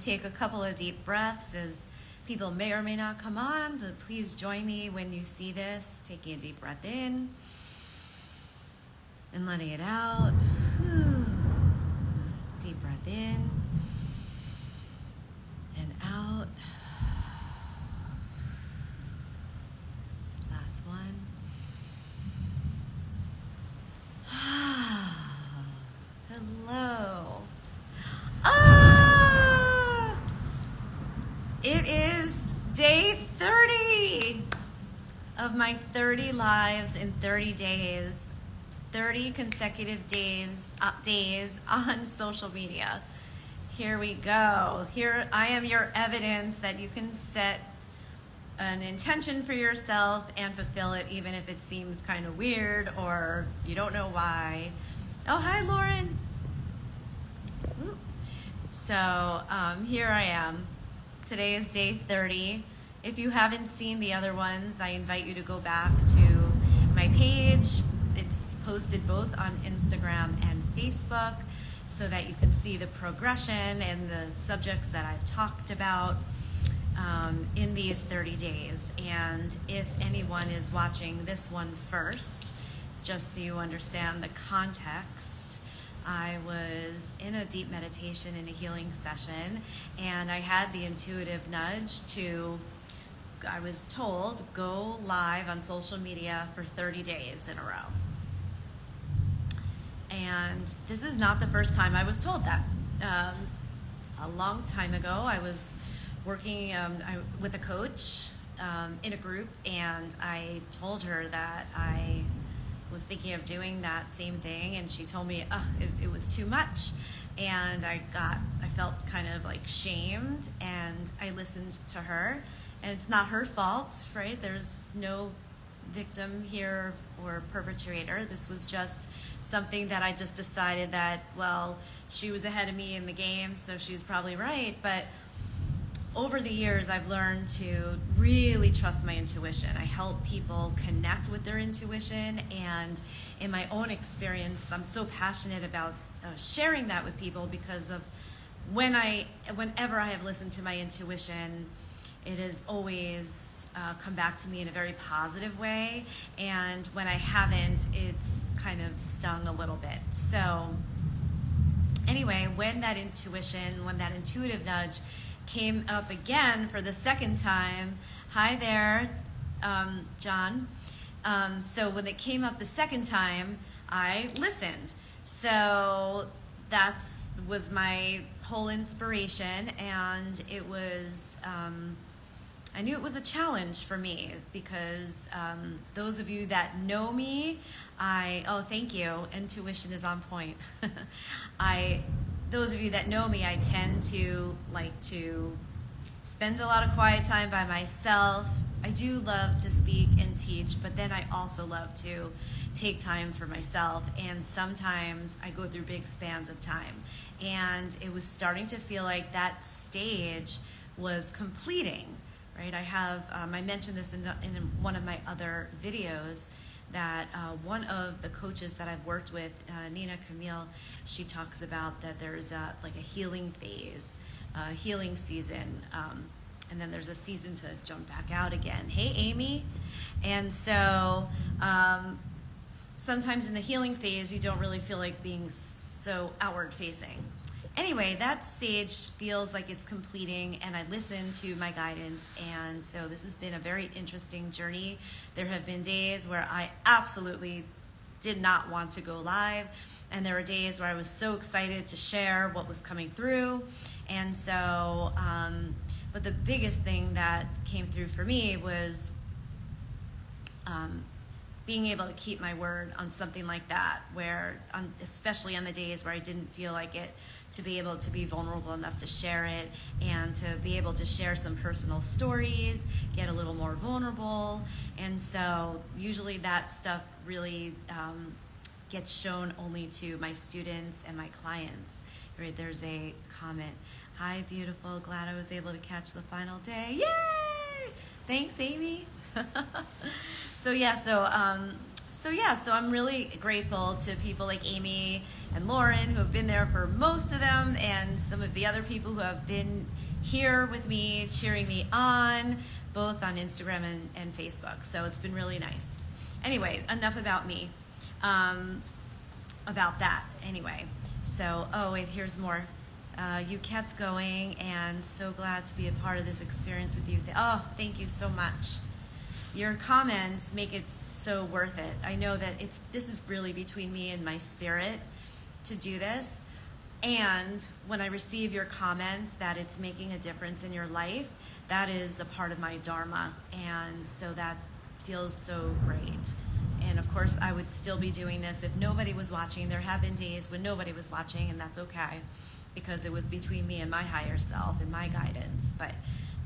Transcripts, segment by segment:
take a couple of deep breaths as people may or may not come on, but please join me when you see this. Taking a deep breath in and letting it out. Deep breath in and out. Last one. Hello. It is day 30 of my 30 lives in 30 days. 30 consecutive days on social media. Here we go. Here I am, your evidence that you can set an intention for yourself and fulfill it, even if it seems kind of weird or you don't know why. Oh, hi, Lauren. Woo. So here I am. Today is day 30. If you haven't seen the other ones, I invite you to go back to my page. It's posted both on Instagram and Facebook so that you can see the progression and the subjects that I've talked about in these 30 days. And if anyone is watching this one first, just so you understand the context, I was in a deep meditation in a healing session, and I had the intuitive nudge I was told, go live on social media for 30 days in a row. And this is not the first time I was told that. A long time ago, I was working with a coach in a group, and I told her that I was thinking of doing that same thing, and she told me it was too much, and I felt kind of like shamed, and I listened to her, and it's not her fault, right? There's no victim here or perpetrator. This was just something that I just decided that, well, she was ahead of me in the game, so she's probably right. But over the years, I've learned to really trust my intuition. I help people connect with their intuition, and in my own experience, I'm so passionate about sharing that with people because of whenever I have listened to my intuition, it has always come back to me in a very positive way, and when I haven't, it's kind of stung a little bit. So anyway, when that intuitive nudge came up again for the second time, hi there, John. So when it came up the second time, I listened. So that was my whole inspiration, and it was I knew it was a challenge for me because those of you that know me, thank you, intuition is on point. Those of you that know me, I tend to like to spend a lot of quiet time by myself. I do love to speak and teach, but then I also love to take time for myself, and sometimes I go through big spans of time, and it was starting to feel like that stage was completing. Right? I mentioned this in one of my other videos, that one of the coaches that I've worked with, Nina Camille, she talks about that there's like a healing phase, healing season, and then there's a season to jump back out again. Hey, Amy. And so sometimes in the healing phase, you don't really feel like being so outward facing. Anyway, that stage feels like it's completing, and I listen to my guidance, and so this has been a very interesting journey. There have been days where I absolutely did not want to go live, and there were days where I was so excited to share what was coming through, and so, but the biggest thing that came through for me was being able to keep my word on something like that, especially on the days where I didn't feel like it, to be able to be vulnerable enough to share it, and to be able to share some personal stories, get a little more vulnerable. And so usually that stuff really gets shown only to my students and my clients. Right, there's a comment, hi beautiful, glad I was able to catch the final day. Yay! Thanks, Amy. So So I'm really grateful to people like Amy and Lauren who have been there for most of them, and some of the other people who have been here with me, cheering me on, both on Instagram and Facebook. So it's been really nice. Anyway, enough about me. About that, anyway. So, oh wait, here's more. You kept going, and so glad to be a part of this experience with you. Oh, thank you so much. Your comments make it so worth it. I know that this is really between me and my spirit to do this. And when I receive your comments that it's making a difference in your life, that is a part of my dharma. And so that feels so great. And of course, I would still be doing this if nobody was watching. There have been days when nobody was watching, and that's okay, because it was between me and my higher self and my guidance. But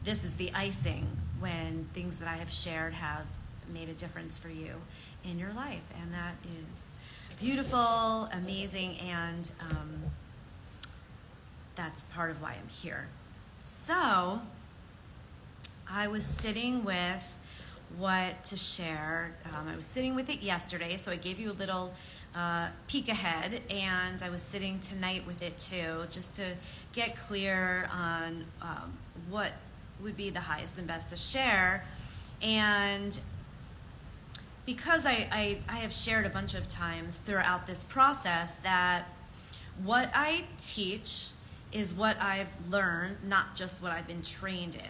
this is the icing when things that I have shared have made a difference for you in your life. And that is beautiful, amazing, and that's part of why I'm here. So I was sitting with what to share. I was sitting with it yesterday, so I gave you a little peek ahead, and I was sitting tonight with it too, just to get clear on what would be the highest and best to share. And because I have shared a bunch of times throughout this process that what I teach is what I've learned, not just what I've been trained in.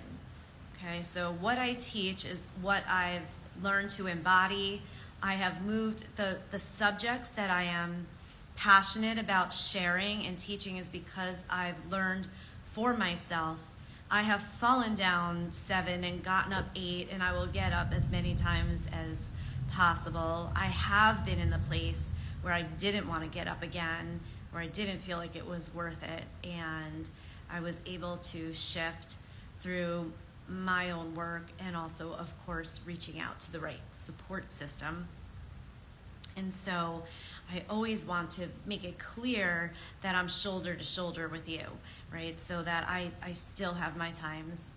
Okay, so what I teach is what I've learned to embody. I have moved the subjects that I am passionate about sharing and teaching is because I've learned for myself. I have fallen down 7 and gotten up 8, and I will get up as many times as possible. I have been in the place where I didn't want to get up again, where I didn't feel like it was worth it, and I was able to shift through my own work and also, of course, reaching out to the right support system. And so I always want to make it clear that I'm shoulder to shoulder with you, right? So that I still have my times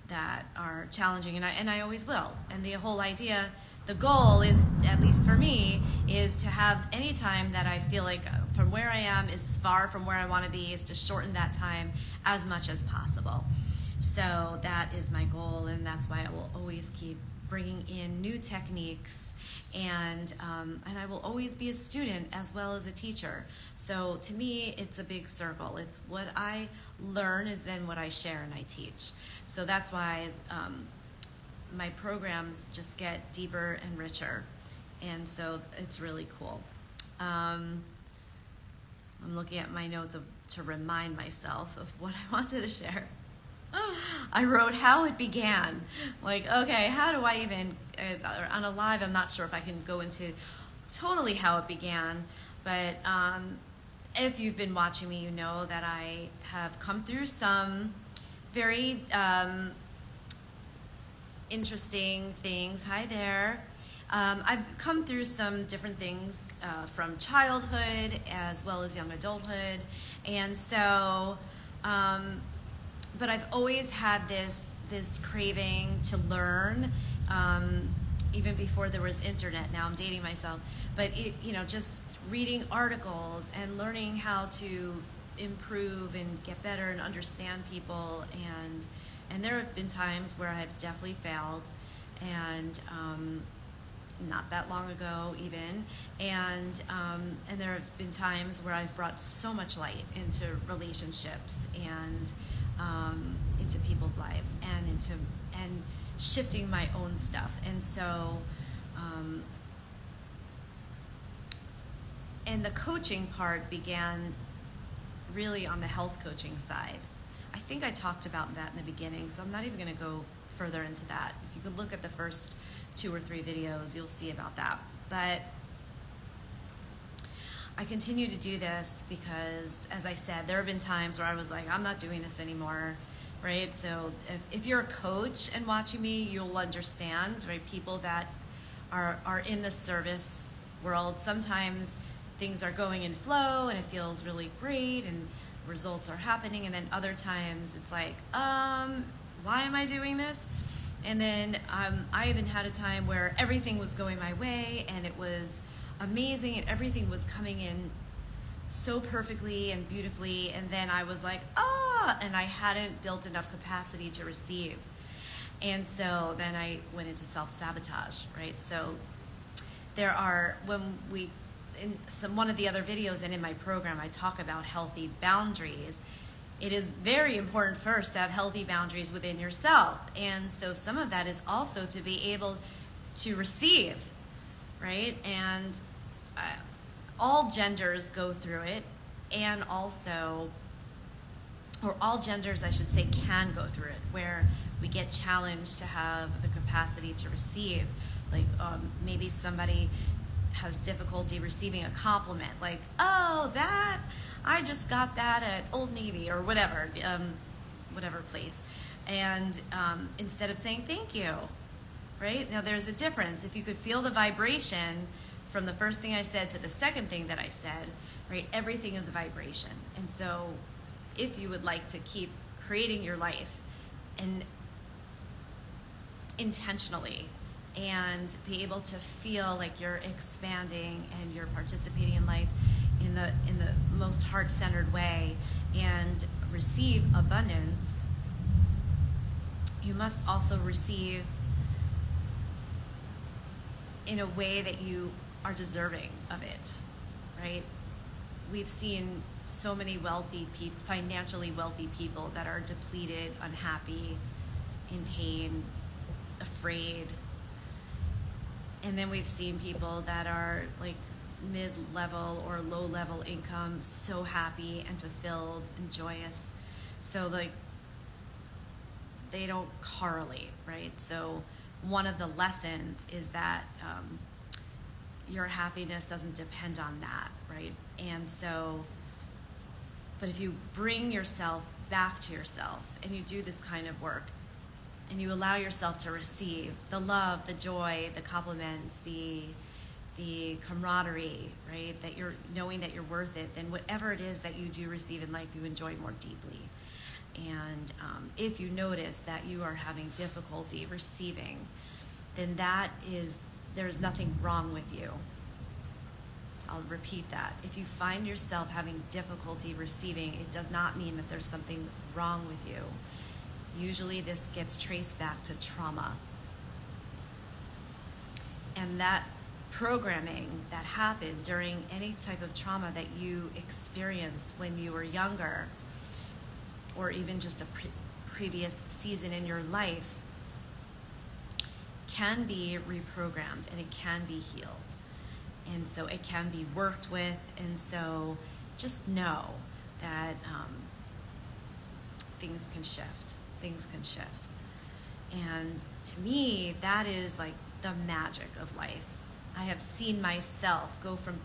that are challenging, and I always will. And the whole idea, the goal is, at least for me, is to have any time that I feel like from where I am is far from where I want to be, is to shorten that time as much as possible. So that is my goal, and that's why I will always keep bringing in new techniques, and I will always be a student as well as a teacher. So to me, it's a big circle. It's what I learn is then what I share and I teach. So that's why my programs just get deeper and richer, and so it's really cool. I'm looking at my notes to remind myself of what I wanted to share. I wrote how it began. Like, okay, how do I even, on a live, I'm not sure if I can go into totally how it began, but if you've been watching me, you know that I have come through some very interesting things. Hi there. I've come through some different things from childhood as well as young adulthood, and so but I've always had this craving to learn, even before there was internet. Now I'm dating myself, but just reading articles and learning how to improve and get better and understand people, and there have been times where I've definitely failed, and not that long ago even, and there have been times where I've brought so much light into relationships and into people's lives and shifting my own stuff. And so and the coaching part began really on the health coaching side. I think I talked about that in the beginning, so I'm not even going to go further into that. If you could look at the first 2 or 3 videos, you'll see about that. But I continue to do this because, as I said, there have been times where I was like, I'm not doing this anymore, right? So if you're a coach and watching me, you'll understand, right? People that are in the service world, sometimes things are going in flow and it feels really great and results are happening, and then other times it's like, why am I doing this? And then I even had a time where everything was going my way and it was amazing and everything was coming in so perfectly and beautifully, and then I was like, and I hadn't built enough capacity to receive. And so then I went into self-sabotage, right? So there are, one of the other videos and in my program, I talk about healthy boundaries. It is very important first to have healthy boundaries within yourself. And so some of that is also to be able to receive, right? And all genders go through it, and also, or all genders, I should say, can go through it, where we get challenged to have the capacity to receive. Like maybe somebody has difficulty receiving a compliment, like, oh, that, I just got that at Old Navy or whatever place. And instead of saying thank you, right? Now there's a difference. If you could feel the vibration from the first thing I said to the second thing that I said, right? Everything is a vibration. And so if you would like to keep creating your life and intentionally and be able to feel like you're expanding and you're participating in life in the most heart-centered way and receive abundance, you must also receive in a way that you are deserving of it, right? We've seen so many wealthy people, financially wealthy people that are depleted, unhappy, in pain, afraid. And then we've seen people that are like mid-level or low-level income, so happy and fulfilled and joyous. So like they don't correlate, right? So one of the lessons is that your happiness doesn't depend on that, right? And so, but if you bring yourself back to yourself and you do this kind of work and you allow yourself to receive the love, the joy, the compliments, the camaraderie, right? That you're knowing that you're worth it, then whatever it is that you do receive in life, you enjoy more deeply. And if you notice that you are having difficulty receiving, then there's nothing wrong with you. I'll repeat that. If you find yourself having difficulty receiving, it does not mean that there's something wrong with you. Usually this gets traced back to trauma. And that programming that happened during any type of trauma that you experienced when you were younger, or even just a previous season in your life, can be reprogrammed and it can be healed. And so it can be worked with. And so just know that things can shift. Things can shift. And to me, that is like the magic of life. I have seen myself go from,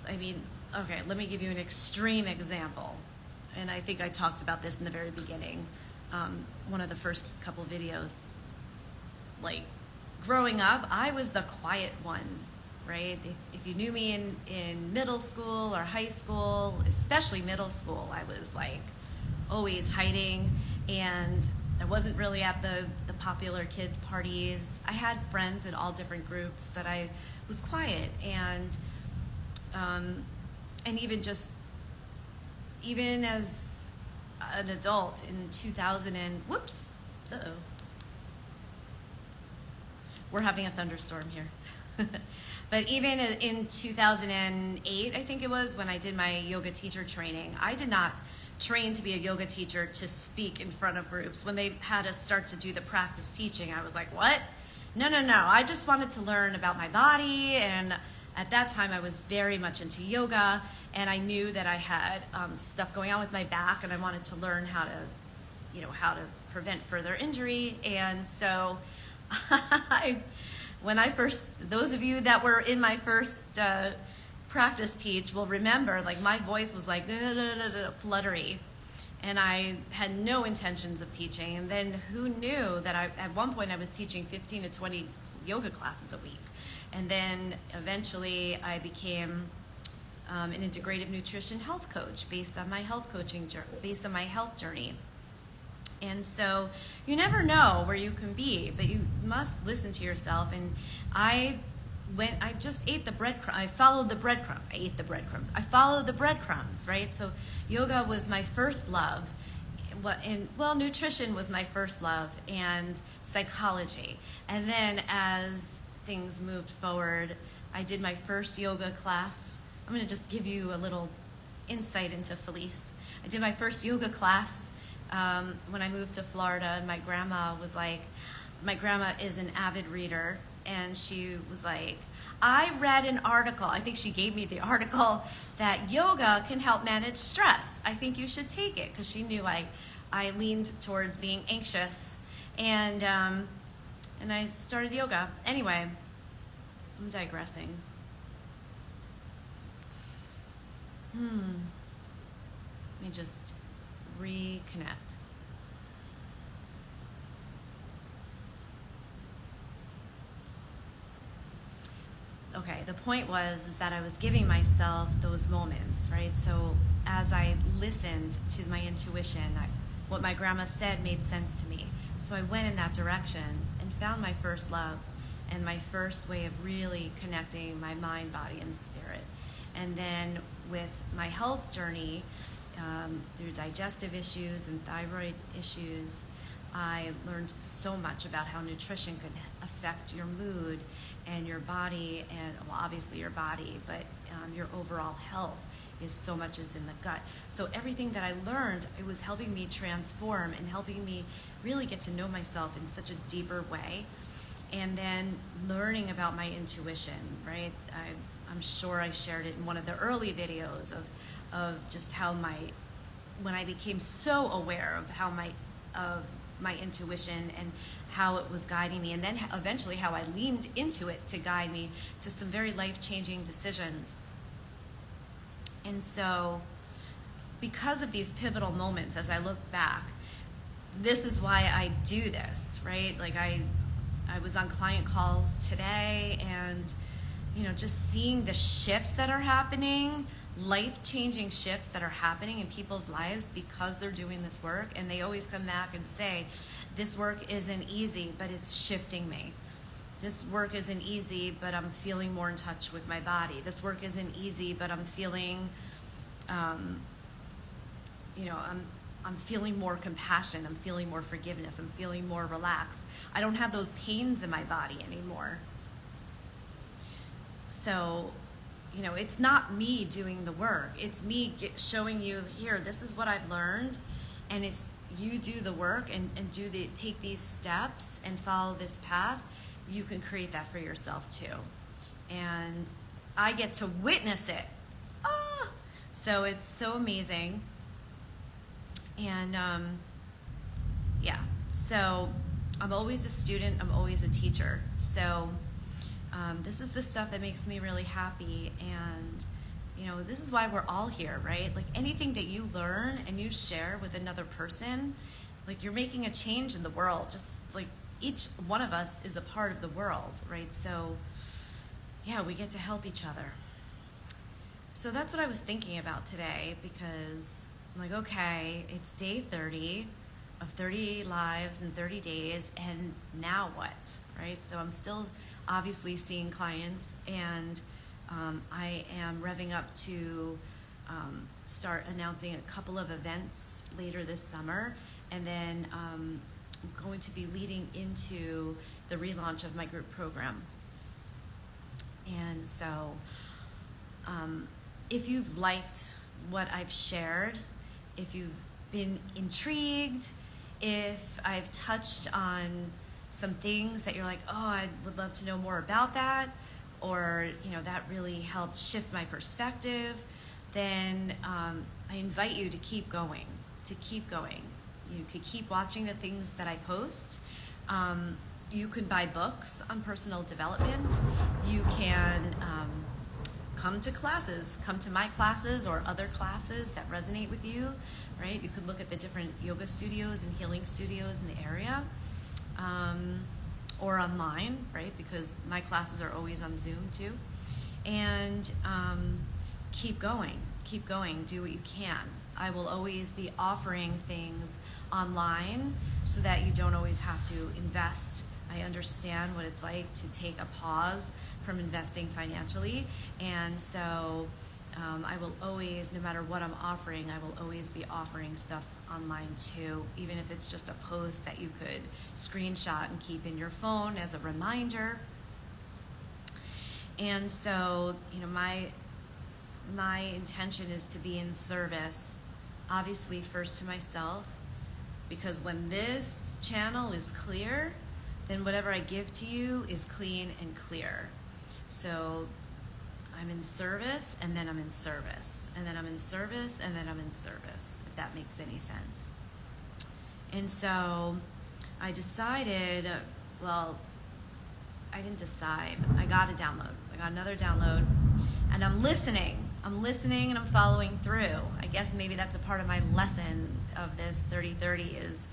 okay, let me give you an extreme example. And I think I talked about this in the very beginning, one of the first couple videos. Like, growing up, I was the quiet one, right? If you knew me in middle school or high school, especially middle school, I was like always hiding, and I wasn't really at the popular kids parties. I had friends in all different groups, but I was quiet, and even as an adult in 2000 and we're having a thunderstorm here. But even in 2008, I think it was, when I did my yoga teacher training, I did not train to be a yoga teacher to speak in front of groups. When they had us start to do the practice teaching, I was like, what? No. I just wanted to learn about my body, and at that time I was very much into yoga, and I knew that I had stuff going on with my back, and I wanted to learn how to prevent further injury. And so those of you that were in my first practice teach will remember, like, my voice was like fluttery, and I had no intentions of teaching. And then who knew that at one point I was teaching 15 to 20 yoga classes a week. And then eventually I became an integrative nutrition health coach based on my health journey. And so you never know where you can be, but you must listen to yourself. And I just ate the breadcrumbs. I followed the breadcrumbs. I ate the breadcrumbs. I followed the breadcrumbs, right? So yoga was my first love. Nutrition was my first love, and psychology. And then as things moved forward, I did my first yoga class. I'm going to just give you a little insight into Felice. I did my first yoga class when I moved to Florida, and my grandma is an avid reader, and she was like, I read an article, I think she gave me the article, that yoga can help manage stress. I think you should take it, because she knew I leaned towards being anxious, and I started yoga. Anyway, I'm digressing. Let me just reconnect. Okay, the point is that I was giving myself those moments, right? So as I listened to my intuition, what my grandma said made sense to me. So I went in that direction and found my first love and my first way of really connecting my mind, body, and spirit. And then with my health journey, through digestive issues and thyroid issues, I learned so much about how nutrition could affect your mood and your body, and well, obviously your body, but your overall health is so much is in the gut. So everything that I learned, it was helping me transform and helping me really get to know myself in such a deeper way. And then learning about my intuition, right? I'm sure I shared it in one of the early videos of just how when I became so aware of my intuition and how it was guiding me, and then eventually how I leaned into it to guide me to some very life-changing decisions. And so because of these pivotal moments, as I look back, this is why I do this, right? Like I was on client calls today, and just seeing the shifts that are happening, life-changing shifts that are happening in people's lives because they're doing this work. And they always come back and say, this work isn't easy, but it's shifting me. This work isn't easy, but I'm feeling more in touch with my body. This work isn't easy, but I'm feeling, I'm feeling more compassion. I'm feeling more forgiveness. I'm feeling more relaxed. I don't have those pains in my body anymore. So, it's not me doing the work. It's me showing you, here, this is what I've learned. And if you do the work and take these steps and follow this path, you can create that for yourself too. And I get to witness it. So it's so amazing. And so I'm always a student. I'm always a teacher. So this is the stuff that makes me really happy. And this is why we're all here, right? Like anything that you learn and you share with another person, like you're making a change in the world. Just like each one of us is a part of the world, right? So yeah, we get to help each other. So that's what I was thinking about today, because I'm like, okay, it's day 30 of 30 lives in 30 days, and now what, right? So I'm still obviously seeing clients, and I am revving up to start announcing a couple of events later this summer, and then I'm going to be leading into the relaunch of my group program. And so if you've liked what I've shared, if you've been intrigued, if I've touched on some things that you're like, oh, I would love to know more about that, or that really helped shift my perspective, then I invite you to keep going, You could keep watching the things that I post. You can buy books on personal development. You can come to classes, come to my classes or other classes that resonate with you, right? You could look at the different yoga studios and healing studios in the area, or online, right? Because my classes are always on Zoom too. And keep going. keep going, do what you can. I will always be offering things online so that you don't always have to invest. I understand what it's like to take a pause from investing financially, and so I will always, no matter what I'm offering, I will always be offering stuff online too, even if it's just a post that you could screenshot and keep in your phone as a reminder. And so, my intention is to be in service, obviously first to myself, because when this channel is clear, then whatever I give to you is clean and clear. So I'm in service, and then I'm in service, and then I'm in service, and then I'm in service, if that makes any sense. And so I decided, well, I didn't decide. I got a download. I got another download, and I'm listening and I'm following through. I guess maybe that's a part of my lesson of this 30-30 is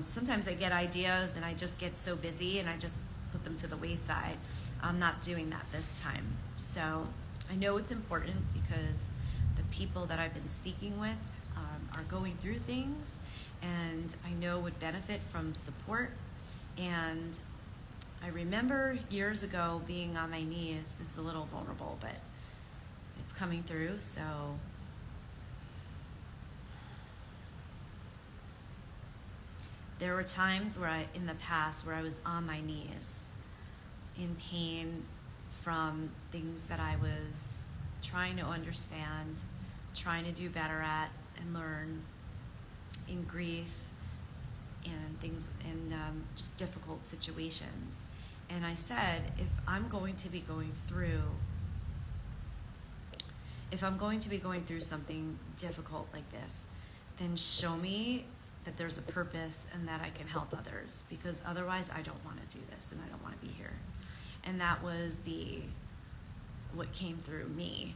sometimes I get ideas and I just get so busy and I just put them to the wayside. I'm not doing that this time. So I know it's important because the people that I've been speaking with are going through things, and I know would benefit from support. And I remember years ago being on my knees. This is a little vulnerable, but it's coming through. So there were times in the past where I was on my knees in pain from things that I was trying to understand, trying to do better at and learn, in grief and things, and just difficult situations. And I said, if I'm going to be going through something difficult like this, then show me that there's a purpose and that I can help others, because otherwise I don't want to do this and I don't want to be here. And that was what came through me.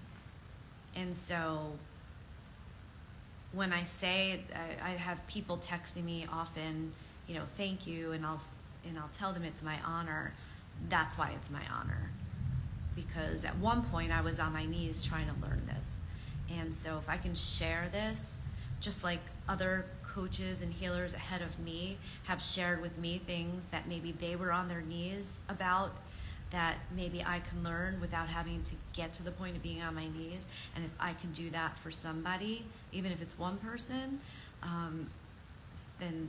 And so when I say, I have people texting me often, thank you, and I'll tell them it's my honor. That's why it's my honor, because at one point I was on my knees trying to learn this. And so if I can share this, just like other coaches and healers ahead of me have shared with me things that maybe they were on their knees about, that maybe I can learn without having to get to the point of being on my knees. And if I can do that for somebody, even if it's one person, then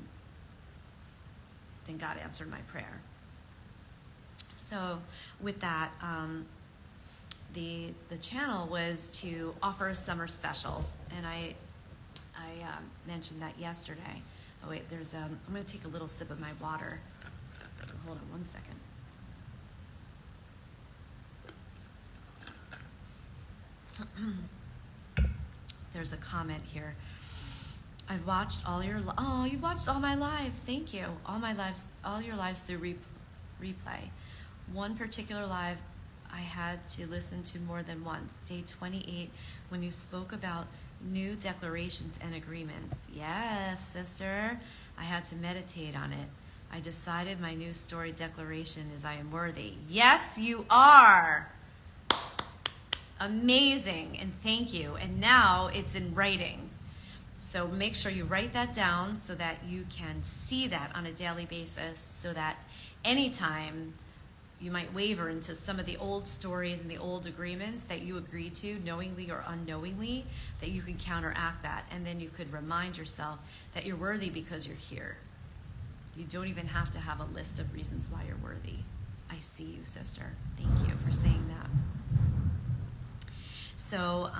God answered my prayer. So with that, the channel was to offer a summer special, and I mentioned that yesterday. Oh wait, I'm going to take a little sip of my water. Hold on one second. There's a comment here. I've watched all your you've watched all my lives. Thank you. All your lives through replay. One particular live I had to listen to more than once. Day 28, when you spoke about new declarations and agreements. Yes, sister. I had to meditate on it. I decided my new story declaration is I am worthy. Yes, you are. Amazing, and thank you. And now it's in writing. So make sure you write that down so that you can see that on a daily basis, so that anytime you might waver into some of the old stories and the old agreements that you agreed to, knowingly or unknowingly, that you can counteract that. And then you could remind yourself that you're worthy because you're here. You don't even have to have a list of reasons why you're worthy. I see you, sister. Thank you for saying that. So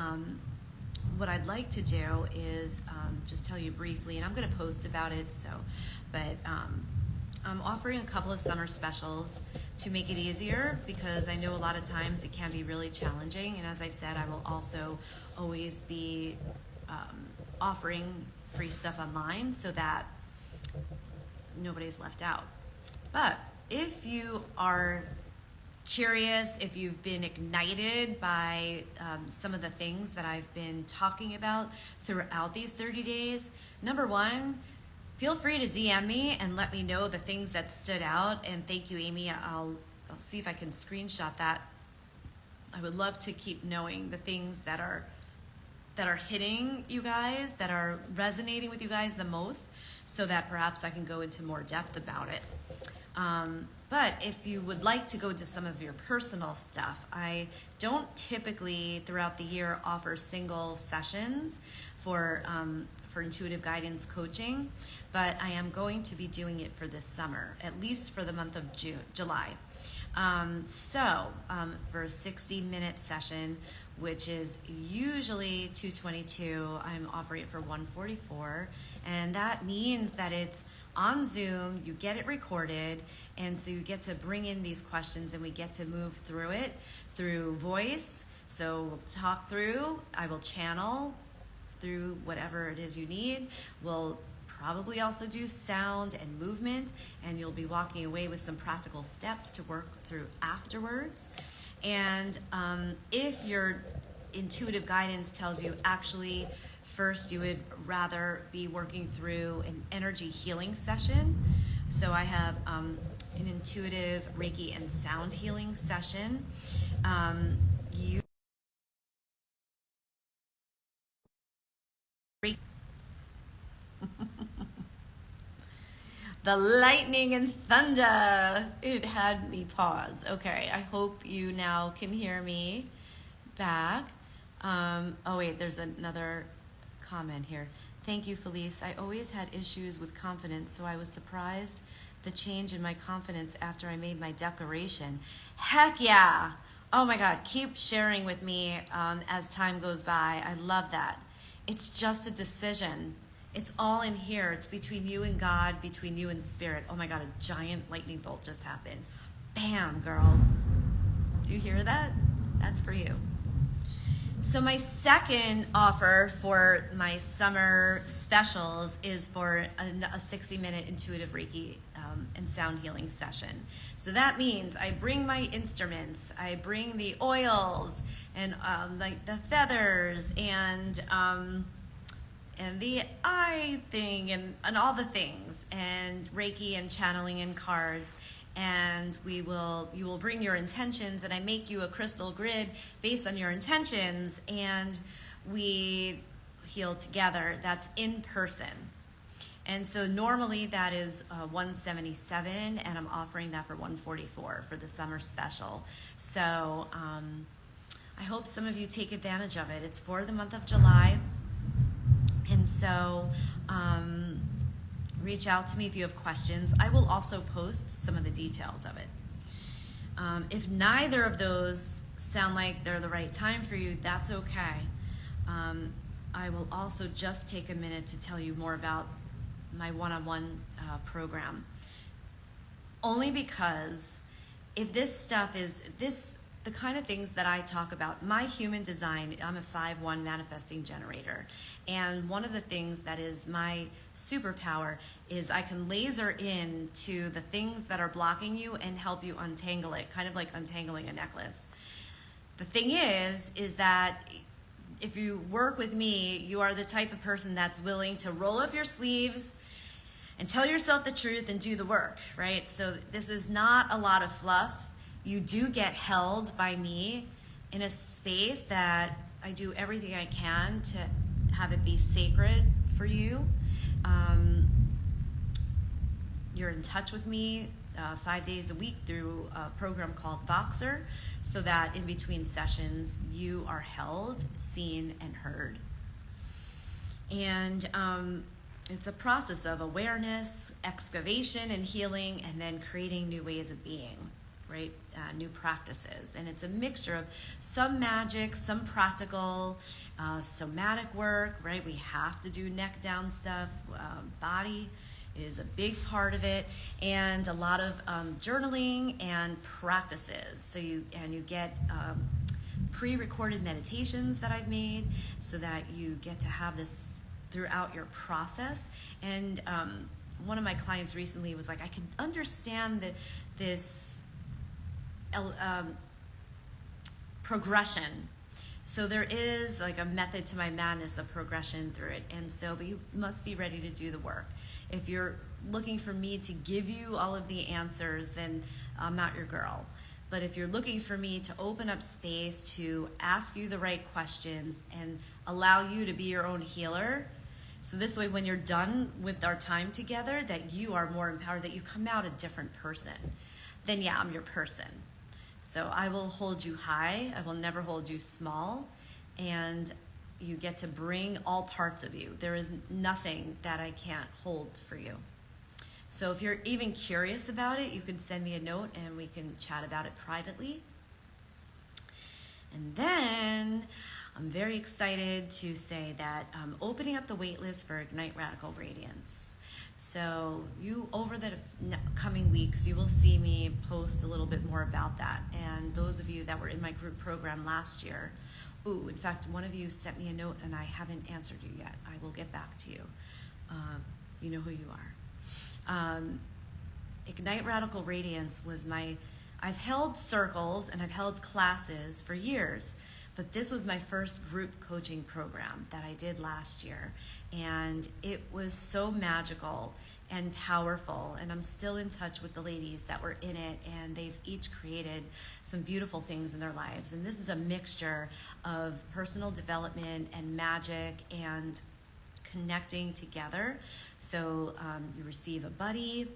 what I'd like to do is just tell you briefly, and I'm going to post about it, but I'm offering a couple of summer specials to make it easier, because I know a lot of times it can be really challenging. And as I said, I will also always be offering free stuff online so that nobody's left out. But if you are curious, if you've been ignited by some of the things that I've been talking about throughout these 30 days, number one, feel free to DM me and let me know the things that stood out. And thank you, Amy. I'll see if I can screenshot that. I would love to keep knowing the things that are that are hitting you guys, that are resonating with you guys the most, so that perhaps I can go into more depth about it. But if you would like to go into some of your personal stuff, I don't typically throughout the year offer single sessions for intuitive guidance coaching, but I am going to be doing it for this summer, at least for the month of July. For a 60-minute session, which is usually $222, I'm offering it for $144, and that means that it's on Zoom, you get it recorded, and so you get to bring in these questions and we get to move through it through voice. So we'll talk through, I will channel through whatever it is you need. We'll probably also do sound and movement, and you'll be walking away with some practical steps to work through afterwards. And if your intuitive guidance tells you actually first you would rather be working through an energy healing session, so I have an intuitive Reiki and sound healing session. You The lightning and thunder, it had me pause. Okay, I hope you now can hear me back. Oh wait, there's another comment here. Thank you, Felice. I always had issues with confidence, so I was surprised the change in my confidence after I made my declaration. Heck yeah! Oh my God, keep sharing with me as time goes by. I love that. It's just a decision. It's all in here. It's between you and God, between you and spirit. Oh my God, a giant lightning bolt just happened. Bam, girl. Do you hear that? That's for you. So my second offer for my summer specials is for a 60-minute intuitive Reiki and sound healing session. So that means I bring my instruments, I bring the oils and like the feathers and the eye thing and all the things, and Reiki and channeling and cards. And you will bring your intentions, and I make you a crystal grid based on your intentions, and we heal together. That's in person. And so normally that is $177, and I'm offering that for $144 for the summer special. So I hope some of you take advantage of it. It's for the month of July. And so reach out to me if you have questions. I will also post some of the details of it. If neither of those sound like they're the right time for you, that's okay. I will also just take a minute to tell you more about my one-on-one program. Only because if this stuff is the kind of things that I talk about, my human design, I'm a 5/1 manifesting generator. And one of the things that is my superpower is I can laser in to the things that are blocking you and help you untangle it, kind of like untangling a necklace. The thing is that if you work with me, you are the type of person that's willing to roll up your sleeves and tell yourself the truth and do the work, right? So this is not a lot of fluff. You do get held by me in a space that I do everything I can to have it be sacred for you. You're in touch with me 5 days a week through a program called Voxer, so that in between sessions you are held, seen, and heard. And it's a process of awareness, excavation, and healing, and then creating new ways of being. Right, new practices, and it's a mixture of some magic, some practical, somatic work. Right, we have to do neck down stuff. Body is a big part of it, and a lot of journaling and practices. So you get pre-recorded meditations that I've made, so that you get to have this throughout your process. And one of my clients recently was like, I can understand this progression. So there is like a method to my madness of progression through it. And so, but you must be ready to do the work. If you're looking for me to give you all of the answers, then I'm not your girl. But if you're looking for me to open up space to ask you the right questions and allow you to be your own healer, so this way when you're done with our time together, that you are more empowered, that you come out a different person, then yeah, I'm your person. So I will hold you high. I will never hold you small. And you get to bring all parts of you. There is nothing that I can't hold for you. So if you're even curious about it, you can send me a note and we can chat about it privately. And then I'm very excited to say that I'm opening up the waitlist for Ignite Radical Radiance. So you, over the coming weeks, you will see me post a little bit more about that. And those of you that were in my group program last year, in fact, one of you sent me a note and I haven't answered you yet. I will get back to you. You know who you are. Ignite Radical Radiance was I've held circles and I've held classes for years, but this was my first group coaching program that I did last year. And it was so magical and powerful, and I'm still in touch with the ladies that were in it, and they've each created some beautiful things in their lives. And this is a mixture of personal development and magic and connecting together. So you receive a buddy,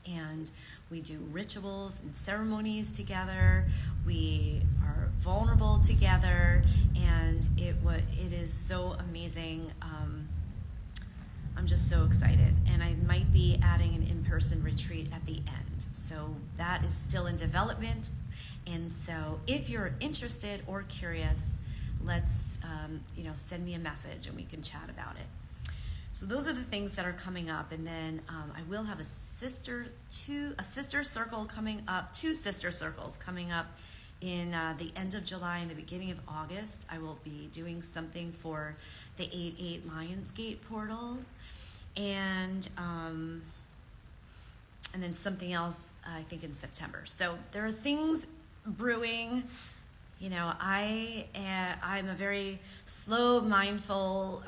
and we do rituals and ceremonies together. We are vulnerable together, and it is so amazing. I'm just so excited, and I might be adding an in-person retreat at the end. So that is still in development, and so if you're interested or curious, let's send me a message and we can chat about it. So those are the things that are coming up, and then I will have two sister circles coming up in the end of July and the beginning of August. I will be doing something for the 8/8 Lionsgate portal, and then something else I think in September. So there are things brewing. I'm a very slow, mindful,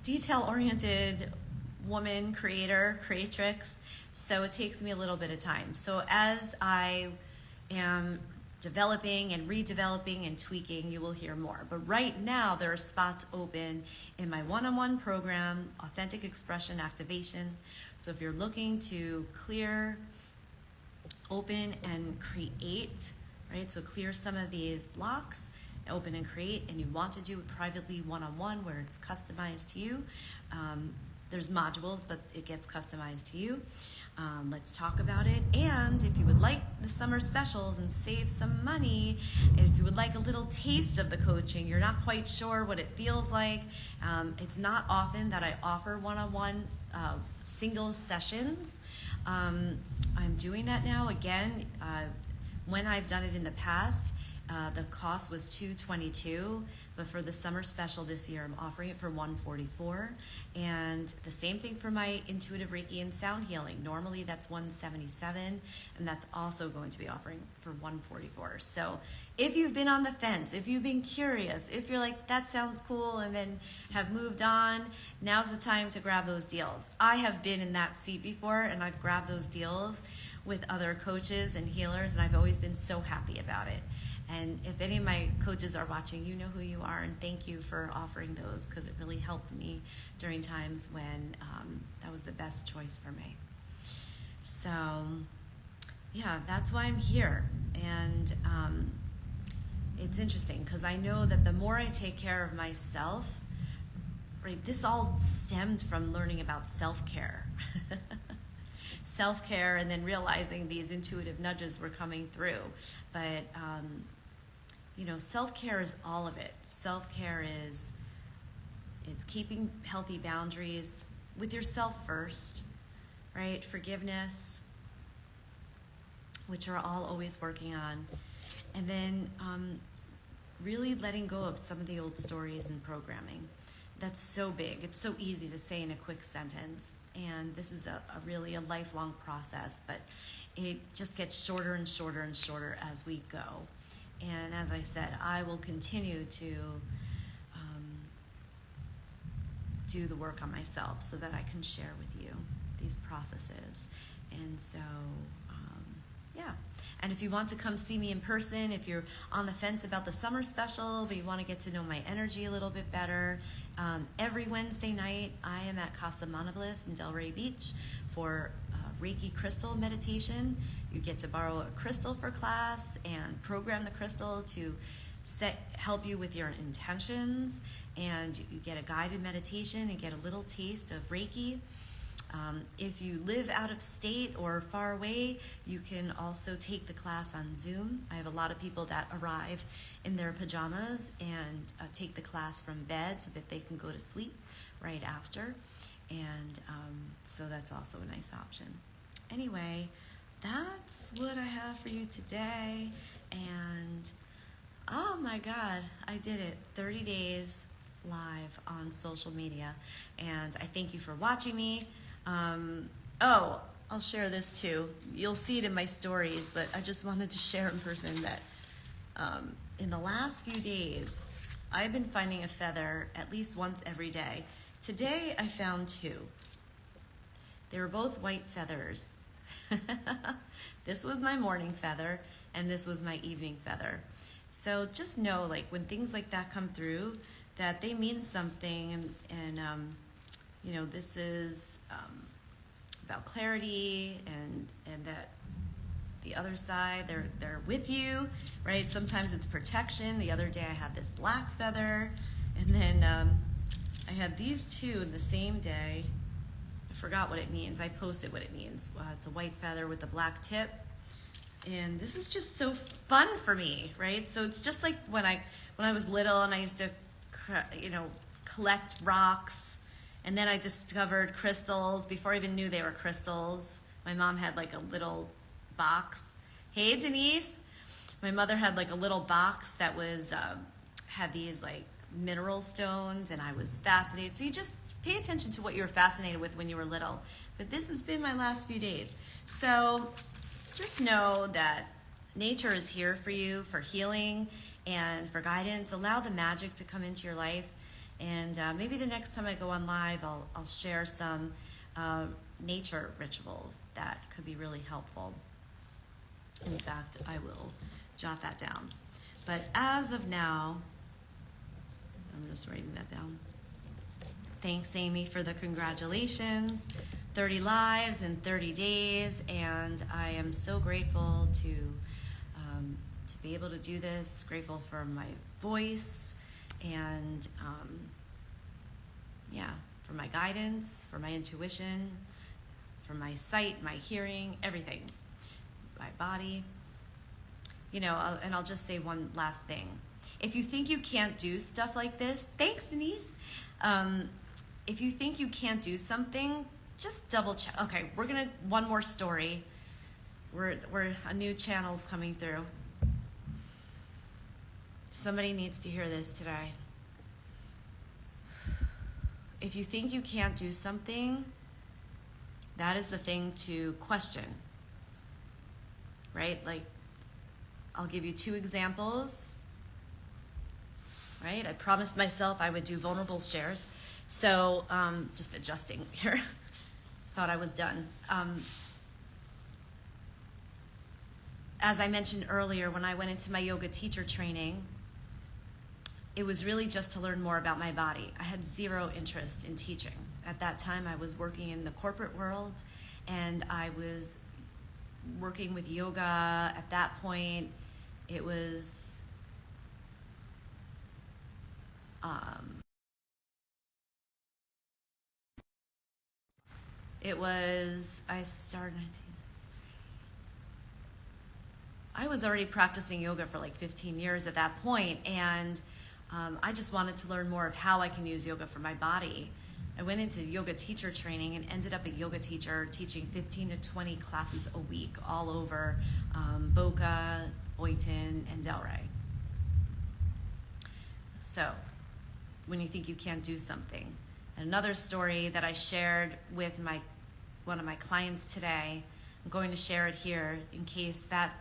detail-oriented woman, creatrix, so it takes me a little bit of time. So as I am developing and redeveloping and tweaking, you will hear more. But right now, there are spots open in my one-on-one program, Authentic Expression Activation. So if you're looking to clear, open, and create, right? So clear some of these blocks, open and create, and you want to do it privately one-on-one where it's customized to you. There's modules, but it gets customized to you. Let's talk about it. And if you would like the summer specials and save some money, if you would like a little taste of the coaching, you're not quite sure what it feels like, it's not often that I offer one-on-one single sessions. I'm doing that now. Again, when I've done it in the past, the cost was $222, but for the summer special this year, I'm offering it for $144. And the same thing for my intuitive Reiki and sound healing. Normally that's $177, and that's also going to be offering for $144. So if you've been on the fence, if you've been curious, if you're like, that sounds cool, and then have moved on, now's the time to grab those deals. I have been in that seat before, and I've grabbed those deals with other coaches and healers, and I've always been so happy about it. And if any of my coaches are watching, you know who you are, and thank you for offering those, because it really helped me during times when that was the best choice for me. So, yeah, that's why I'm here. And it's interesting, because I know that the more I take care of myself, right, this all stemmed from learning about self-care. Self-care, and then realizing these intuitive nudges were coming through. But self-care is all of it. Self-care it's keeping healthy boundaries with yourself first, right? Forgiveness, which we're all always working on. And then really letting go of some of the old stories and programming. That's so big. It's so easy to say in a quick sentence. And this is a really a lifelong process, but it just gets shorter and shorter and shorter as we go. And as I said, I will continue to do the work on myself so that I can share with you these processes. And so Yeah. And if you want to come see me in person, if you're on the fence about the summer special, but you want to get to know my energy a little bit better, every Wednesday night I am at Casa Monabliss in Delray Beach for Reiki crystal meditation. You get to borrow a crystal for class and program the crystal to help you with your intentions, and you get a guided meditation and get a little taste of Reiki. If you live out of state or far away, you can also take the class on Zoom. I have a lot of people that arrive in their pajamas and take the class from bed so that they can go to sleep right after. And so that's also a nice option. Anyway, that's what I have for you today. And oh my God, I did it. 30 days live on social media. And I thank you for watching me. I'll share this too. You'll see it in my stories, but I just wanted to share in person that in the last few days, I've been finding a feather at least once every day. Today, I found two. They were both white feathers. This was my morning feather, and this was my evening feather. So just know, like, when things like that come through, that they mean something, and you know, this is about clarity, and that the other side, they're with you, right? Sometimes it's protection. The other day I had this black feather, and then I had these two in the same day. I forgot what it means. I posted what it means. It's a white feather with a black tip, and this is just so fun for me, right? So it's just like when I was little and I used to, collect rocks. And then I discovered crystals before I even knew they were crystals. My mom had like a little box. Hey, Denise. My mother had like a little box that was had these like mineral stones, and I was fascinated. So you just pay attention to what you were fascinated with when you were little. But this has been my last few days. So just know that nature is here for you, for healing and for guidance. Allow the magic to come into your life. And maybe the next time I go on live, I'll share some nature rituals that could be really helpful. In fact, I will jot that down. But as of now, I'm just writing that down. Thanks, Amy, for the congratulations. 30 lives in 30 days, and I am so grateful to be able to do this. Grateful for my voice, and for my guidance, for my intuition, for my sight, my hearing, everything, my body. And I'll just say one last thing. If you think you can't do stuff like this, thanks, Denise. If you think you can't do something, just double check. Okay, one more story. We're a new channel's coming through. Somebody needs to hear this today. If you think you can't do something, that is the thing to question, right? Like, I'll give you 2 examples, right? I promised myself I would do vulnerable shares. So just adjusting here. Thought I was done. As I mentioned earlier, when I went into my yoga teacher training, it was really just to learn more about my body. I had 0 interest in teaching. At that time, I was working in the corporate world, and I was working with yoga. At that point, it was I started 19. I was already practicing yoga for like 15 years at that point, and I just wanted to learn more of how I can use yoga for my body. I went into yoga teacher training and ended up a yoga teacher teaching 15 to 20 classes a week all over Boca, Boynton, and Delray. So, when you think you can't do something. Another story that I shared with one of my clients today, I'm going to share it here in case that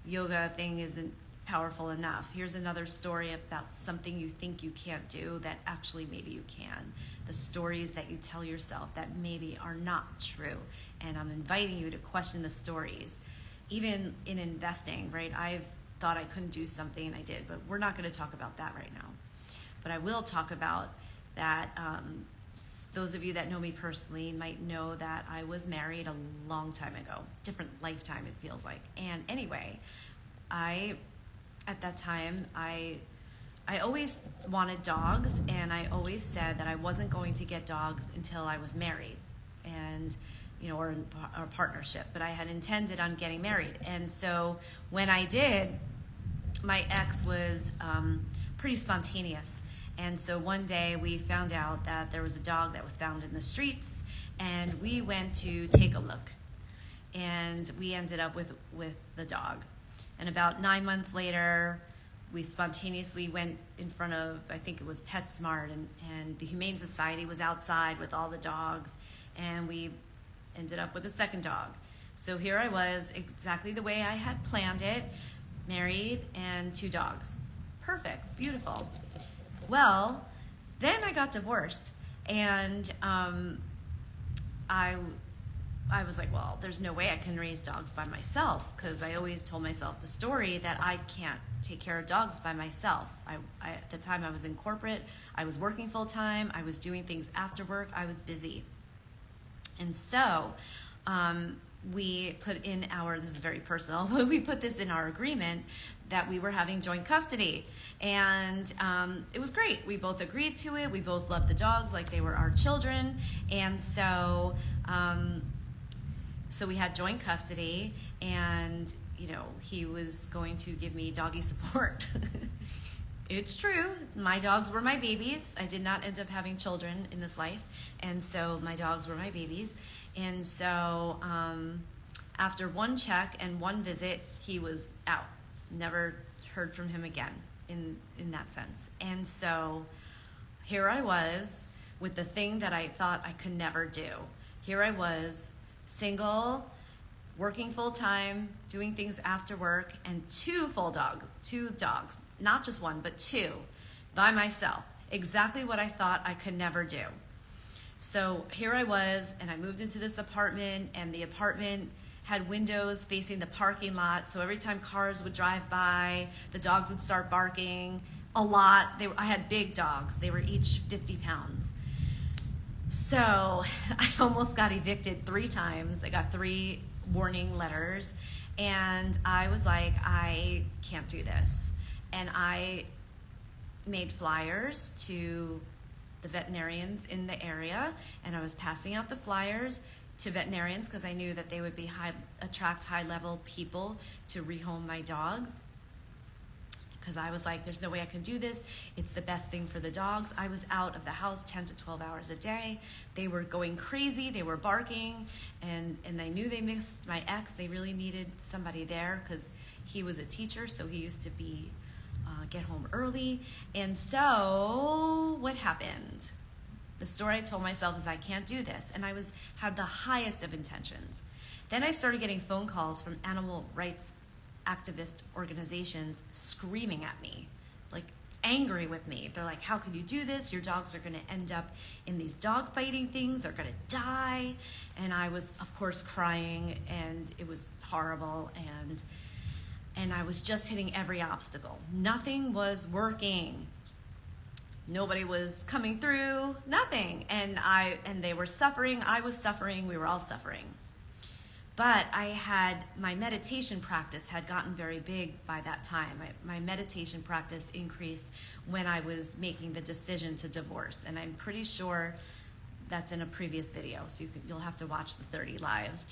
yoga thing isn't powerful enough. Here's another story about something you think you can't do that actually maybe you can. The stories that you tell yourself that maybe are not true. And I'm inviting you to question the stories. even in investing, right? I've thought I couldn't do something and I did, but we're not going to talk about that right now. But I will talk about that. Those of you that know me personally might know that I was married a long time ago, different lifetime it feels like. And anyway, at that time, I always wanted dogs, and I always said that I wasn't going to get dogs until I was married, and or in a partnership. But I had intended on getting married, and so when I did, my ex was pretty spontaneous. And so one day we found out that there was a dog that was found in the streets, and we went to take a look, and we ended up with the dog. And about 9 months later, we spontaneously went in front of, I think it was PetSmart, and the Humane Society was outside with all the dogs, and we ended up with a second dog. So here I was, exactly the way I had planned it, married and 2 dogs. Perfect, beautiful. Well, then I got divorced, and I was like, well, there's no way I can raise dogs by myself, because I always told myself the story that I can't take care of dogs by myself. At the time I was in corporate, I was working full time, I was doing things after work, I was busy. And so we put in this is very personal, but we put this in our agreement that we were having joint custody. And it was great. We both agreed to it. We both loved the dogs like they were our children. And so we had joint custody, and he was going to give me doggy support. It's true. My dogs were my babies. I did not end up having children in this life, and so my dogs were my babies. And so after one check and one visit, he was out. Never heard from him again in that sense. And so here I was with the thing that I thought I could never do. Here I was, single, working full time, doing things after work, and 2 dogs, not just one, but 2, by myself. Exactly what I thought I could never do. So here I was, and I moved into this apartment, and the apartment had windows facing the parking lot, so every time cars would drive by, the dogs would start barking a lot. I had big dogs. They were each 50 pounds. So I almost got evicted 3 times. I got 3 warning letters, and I was like, I can't do this. And I made flyers to the veterinarians in the area, and I was passing out the flyers to veterinarians because I knew that they would attract high-level people to rehome my dogs. Because I was like, there's no way I can do this. It's the best thing for the dogs. I was out of the house 10 to 12 hours a day. They were going crazy. They were barking, and I knew they missed my ex. They really needed somebody there because he was a teacher, so he used to get home early. And so what happened? The story I told myself is I can't do this, and I had the highest of intentions. Then I started getting phone calls from animal rights activist organizations screaming at me, like angry with me. They're like, how could you do this? Your dogs are going to end up in these dog fighting things. They're going to die. And I was, of course, crying, and it was horrible, and I was just hitting every obstacle. Nothing was working. Nobody was coming through, nothing. And they were suffering, I was suffering, we were all suffering. But my meditation practice had gotten very big by that time. My meditation practice increased when I was making the decision to divorce. And I'm pretty sure that's in a previous video, so you'll have to watch the 30 lives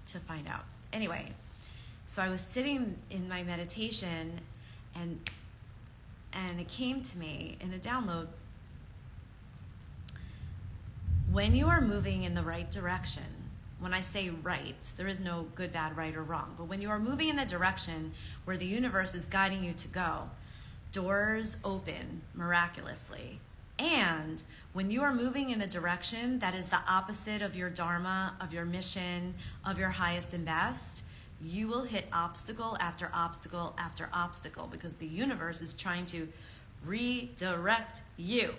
to find out. Anyway, so I was sitting in my meditation, and it came to me in a download. When you are moving in the right direction, when I say right, there is no good, bad, right, or wrong, but when you are moving in the direction where the universe is guiding you to go, doors open miraculously. And when you are moving in a direction that is the opposite of your dharma, of your mission, of your highest and best, you will hit obstacle after obstacle after obstacle because the universe is trying to redirect you.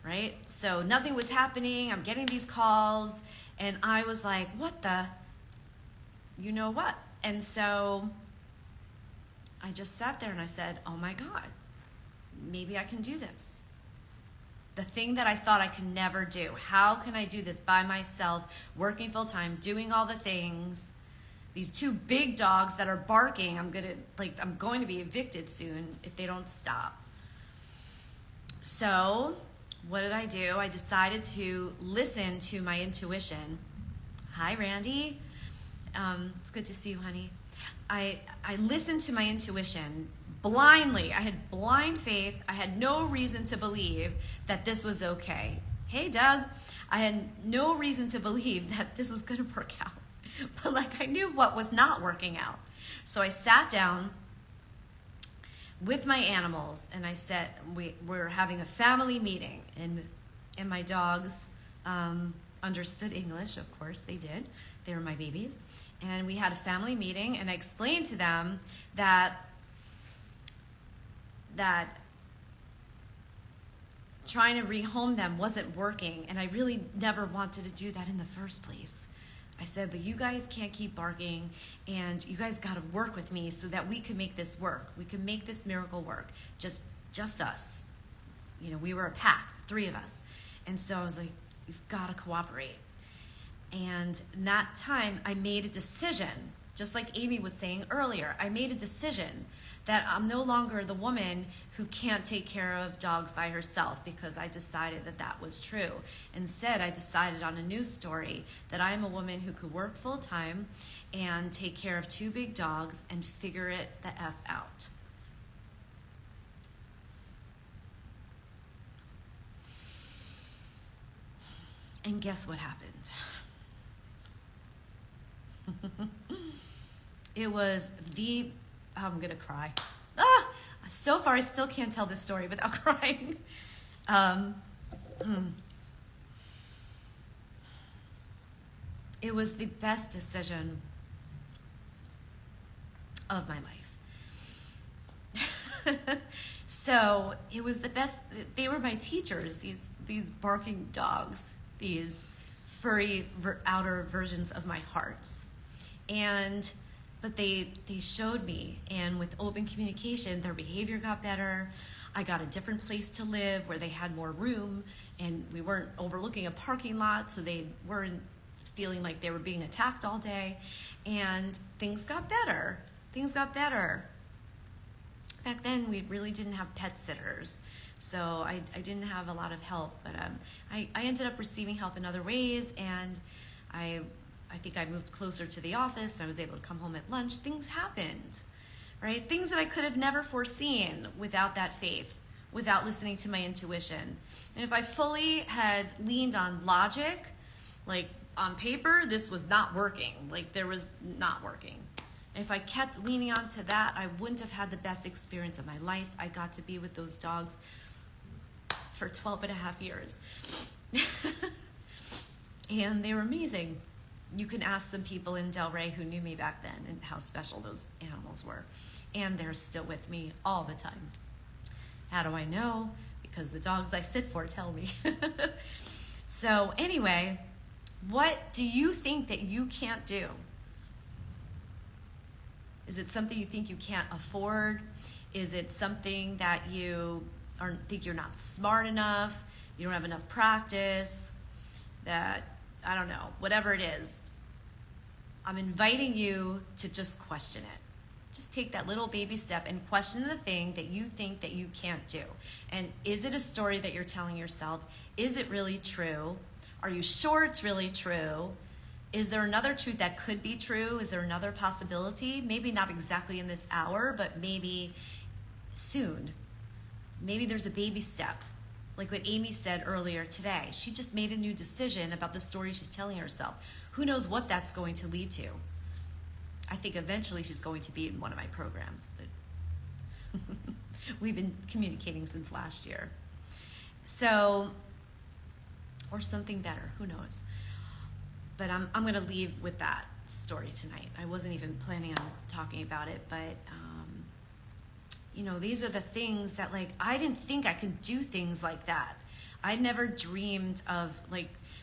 Right? So nothing was happening. I'm getting these calls, and I was like, what the? you know what. And so I just sat there and I said, oh my God, maybe I can do this. The thing that I thought I could never do. How can I do this by myself, working full time, doing all the things? These two big dogs that are barking, I'm going to be evicted soon if they don't stop. So what did I do? I decided to listen to my intuition. Hi, Randy. It's good to see you, honey. I listened to my intuition blindly. I had blind faith. I had no reason to believe that this was okay. Hey, Doug. I had no reason to believe that this was going to work out. But I knew what was not working out. So I sat down with my animals and I said, we're having a family meeting, and my dogs understood English. Of course they did. They were my babies. And we had a family meeting, and I explained to them that trying to rehome them wasn't working, and I really never wanted to do that in the first place. I said, but you guys can't keep barking, and you guys got to work with me so that we can make this work. We can make this miracle work. Just us. We were a pack, 3 of us. And so I was like, you've got to cooperate. And in that time, I made a decision, just like Amy was saying earlier. I made a decision that I'm no longer the woman who can't take care of dogs by herself, because I decided that that was true. Instead, I decided on a new story that I'm a woman who could work full time and take care of 2 big dogs and figure it the F out. And guess what happened? It was I'm gonna cry. So far I still can't tell this story without crying. It was the best decision of my life. So it was the best. They were my teachers, these barking dogs, these furry outer versions of my hearts. But they showed me, and with open communication, their behavior got better. I got a different place to live where they had more room, and we weren't overlooking a parking lot, so they weren't feeling like they were being attacked all day. And things got better. Back then, we really didn't have pet sitters, so I didn't have a lot of help. But I ended up receiving help in other ways, and I think I moved closer to the office, and I was able to come home at lunch. Things happened, right? Things that I could have never foreseen without that faith, without listening to my intuition. And if I fully had leaned on logic, on paper, this was not working. There was not working. If I kept leaning on to that, I wouldn't have had the best experience of my life. I got to be with those dogs for 12 and a half years. And they were amazing. You can ask some people in Delray who knew me back then and how special those animals were. And they're still with me all the time. How do I know? Because the dogs I sit for tell me. So anyway, what do you think that you can't do? Is it something you think you can't afford? Is it something that you think you're not smart enough? You don't have enough practice? That, I don't know, whatever it is, I'm inviting you to just question it. Just take that little baby step and question the thing that you think that you can't do. And is it a story that you're telling yourself? Is it really true? Are you sure it's really true? Is there another truth that could be true? Is there another possibility? Maybe not exactly in this hour, but maybe soon. Maybe there's a baby step. Like what Amy said earlier today. She just made a new decision about the story she's telling herself. Who knows what that's going to lead to? I think eventually she's going to be in one of my programs, but we've been communicating since last year. So, or something better, who knows? But I'm going to leave with that story tonight. I wasn't even planning on talking about it, but these are the things that I didn't think I could do things like that. I never dreamed of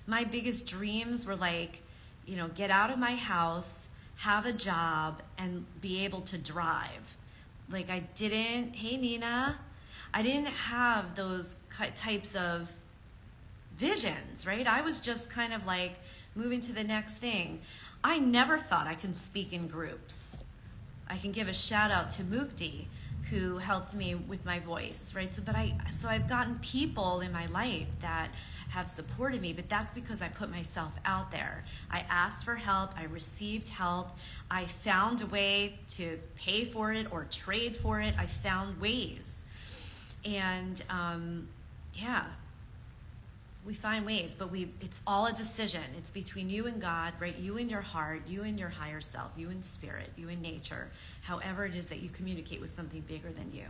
my biggest dreams were get out of my house, have a job and be able to drive. Like I didn't, hey Nina, I didn't have those types of visions, right? I was just kind of like moving to the next thing. I never thought I could speak in groups. I can give a shout out to Mukti, who helped me with my voice, right? So I've gotten people in my life that have supported me, but that's because I put myself out there. I asked for help, I received help, I found a way to pay for it or trade for it. I found ways. And yeah, we find ways, but it's all a decision. It's between you and God, right? You and your heart, you and your higher self, you and spirit, you and nature, however it is that you communicate with something bigger than you.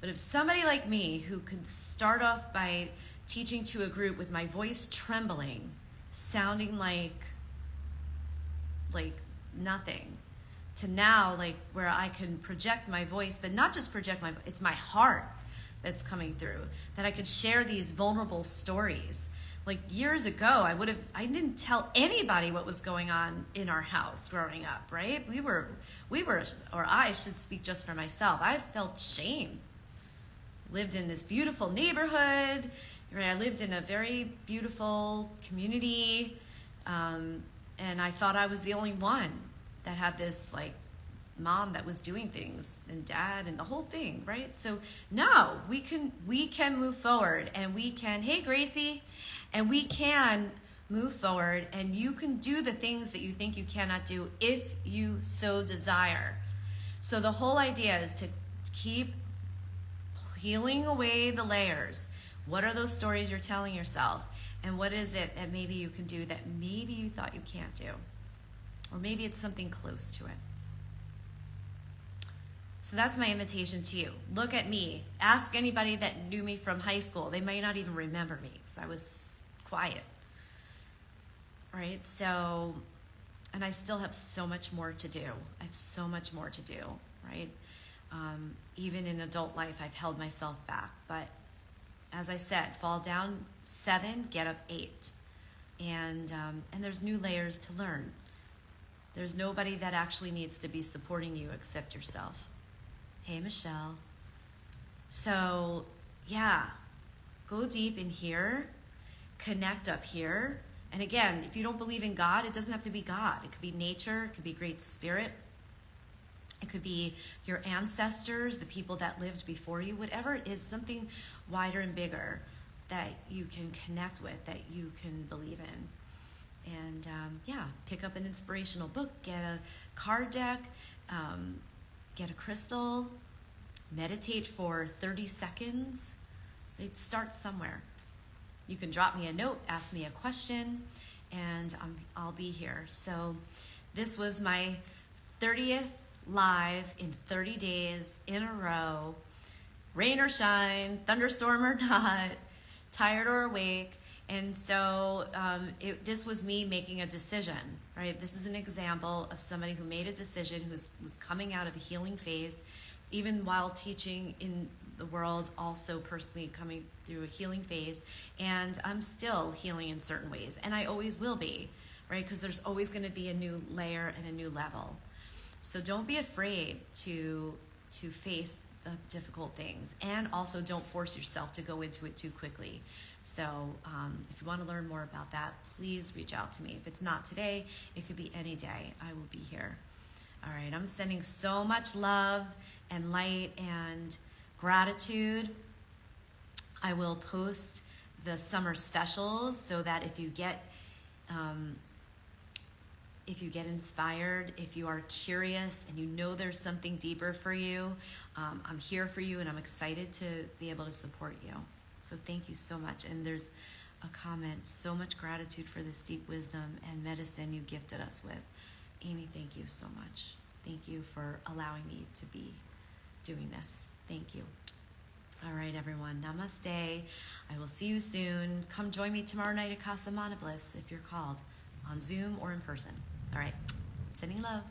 But if somebody like me, who could start off by teaching to a group with my voice trembling, sounding like nothing, to now like where I can project my voice, but not just project it's my heart that's coming through, that I could share these vulnerable stories. Like years ago, I didn't tell anybody what was going on in our house growing up, right? We were, or I should speak just for myself. I felt shame. Lived in this beautiful neighborhood, right? I lived in a very beautiful community, and I thought I was the only one that had this like mom that was doing things, and dad, and the whole thing, right? So no, we can move forward, and we can, hey Gracie, and we can move forward, and you can do the things that you think you cannot do if you so desire. So the whole idea is to keep peeling away the layers. What are those stories you're telling yourself? And what is it that maybe you can do that maybe you thought you can't do? Or maybe it's something close to it. So that's my invitation to you. Look at me. Ask anybody that knew me from high school. They might not even remember me because I was quiet. Right? So, and I still have so much more to do. I have so much more to do, right? Even in adult life, I've held myself back. But as I said, fall down 7, get up 8. And there's new layers to learn. There's nobody that actually needs to be supporting you except yourself. Hey, Michelle. So, yeah, go deep in here, connect up here. And again, if you don't believe in God, it doesn't have to be God. It could be nature, it could be great spirit. It could be your ancestors, the people that lived before you, whatever it is, something wider and bigger that you can connect with, that you can believe in. And yeah, pick up an inspirational book, get a card deck, get a crystal, meditate for 30 seconds. Right? Start somewhere. You can drop me a note, ask me a question, and I'll be here. So this was my 30th live in 30 days in a row. Rain or shine, thunderstorm or not, tired or awake. And so this was me making a decision, right? This is an example of somebody who made a decision, who was coming out of a healing phase, even while teaching in the world, also personally coming through a healing phase. And I'm still healing in certain ways, and I always will be, right? Because there's always going to be a new layer and a new level. So don't be afraid to face the difficult things, and also don't force yourself to go into it too quickly. So if you want to learn more about that, please reach out to me. If it's not today, it could be any day. I will be here. All right, I'm sending so much love and light and gratitude. I will post the summer specials so that if you get inspired, if you are curious and you know there's something deeper for you, I'm here for you, and I'm excited to be able to support you. So thank you so much. And there's a comment, so much gratitude for this deep wisdom and medicine you gifted us with. Amy, thank you so much. Thank you for allowing me to be doing this. Thank you. All right, everyone. Namaste. I will see you soon. Come join me tomorrow night at Casa Mana Bliss if you're called, on Zoom or in person. All right. Sending love.